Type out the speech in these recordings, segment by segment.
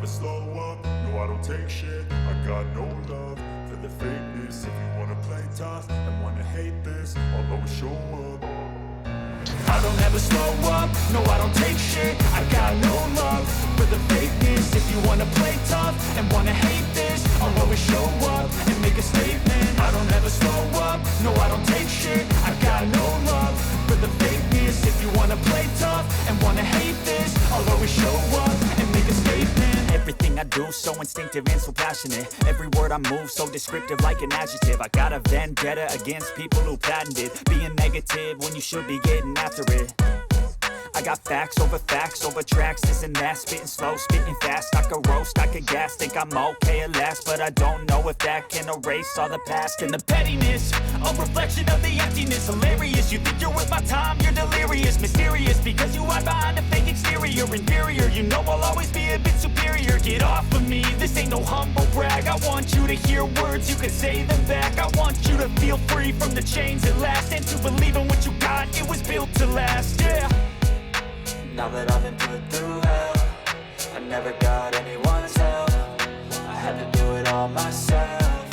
slow up, no I don't take shit. I got no love for the fakeness. If you wanna play tough and wanna hate this, I'll always show up. I don't ever slow up, no I don't take shit. I got no love for the fakeness. If you wanna play tough and wanna hate this, I'll always show up and make a statement. I don't ever slow up, no I don't take shit. I got no love for the fakeness. If you wanna play tough and wanna hate this, I'll always show up and make a statement. Everything I do so instinctive and so passionate. Every word I move so descriptive like an adjective. I got a vendetta against people who patented being negative when you should be getting after it. I got facts over tracks, this and that. Spitting slow, spitting fast. I could roast, I could gas. Think I'm okay at last, but I don't know if that can erase all the past. And the pettiness, a reflection of the emptiness. Hilarious, you think you're worth my time, you're delirious. Mysterious, because you hide behind a fake exterior. Inferior, you know I'll always be a bit superior. Get off of me, this ain't no humble brag. I want you to hear words, you can say them back. I want you to feel free from the chains at last, and to believe in what you got, it was built to last, yeah. Now that I've been put through hell, I never got anyone's help. I had to do it all myself.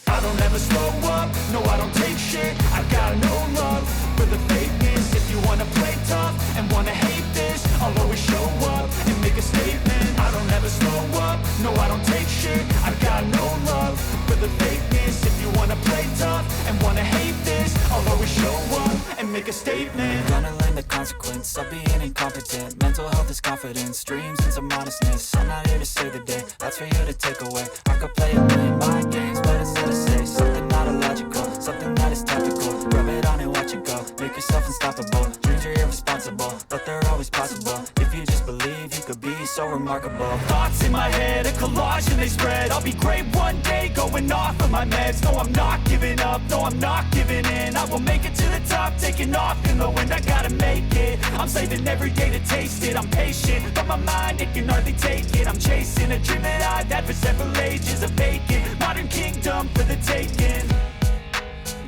I don't ever slow up, no I don't take shit. I got no love for the fakeness. If you wanna play tough and wanna hate this, I'll always show up and make a statement. I don't ever slow up, no I don't take shit. I got no love for the fakeness. If you wanna play tough and wanna hate this, I'll always show up and make a statement. Gonna learn the consequence of being incompetent. Mental health is confidence, dreams and some modestness. I'm not here to save the day, that's for you to take away. I could play a million mind games, but instead I say something not illogical, something that is tactical. Rub it on and watch it go, make yourself unstoppable. Dreams are irresponsible, but they're always possible. If you just believe, you could be so remarkable. Thoughts in my head, a collage and they spread. I'll be great one day, going off of my meds. No, I'm not giving up, no, I'm not giving in. I will make it to the top, taking off in the wind. I gotta make it, I'm saving every day to taste it. I'm patient, but my mind, it can hardly take it. I'm chasing a dream that I've had for several ages. A vacant, modern kingdom for the taking.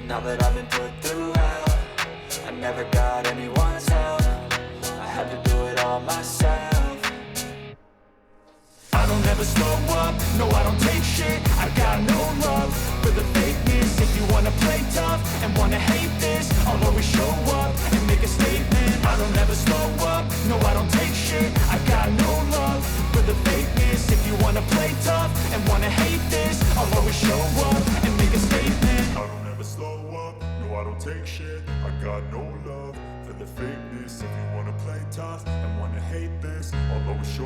Now that I've been put through hell, I never got anyone's help. I had to do it all myself. I don't ever slow up, no I don't take shit. I got no love for the fakeness. If you wanna play tough and wanna hate this, I'll always show up and make a statement. I don't ever slow up, no I don't take shit. I got no love for the fakeness. If you wanna play tough and wanna hate this, I'll always show up and make a statement. I don't ever slow up, no I don't take shit. I got no love for the fakeness. If you wanna play tough and wanna hate this, I'll always show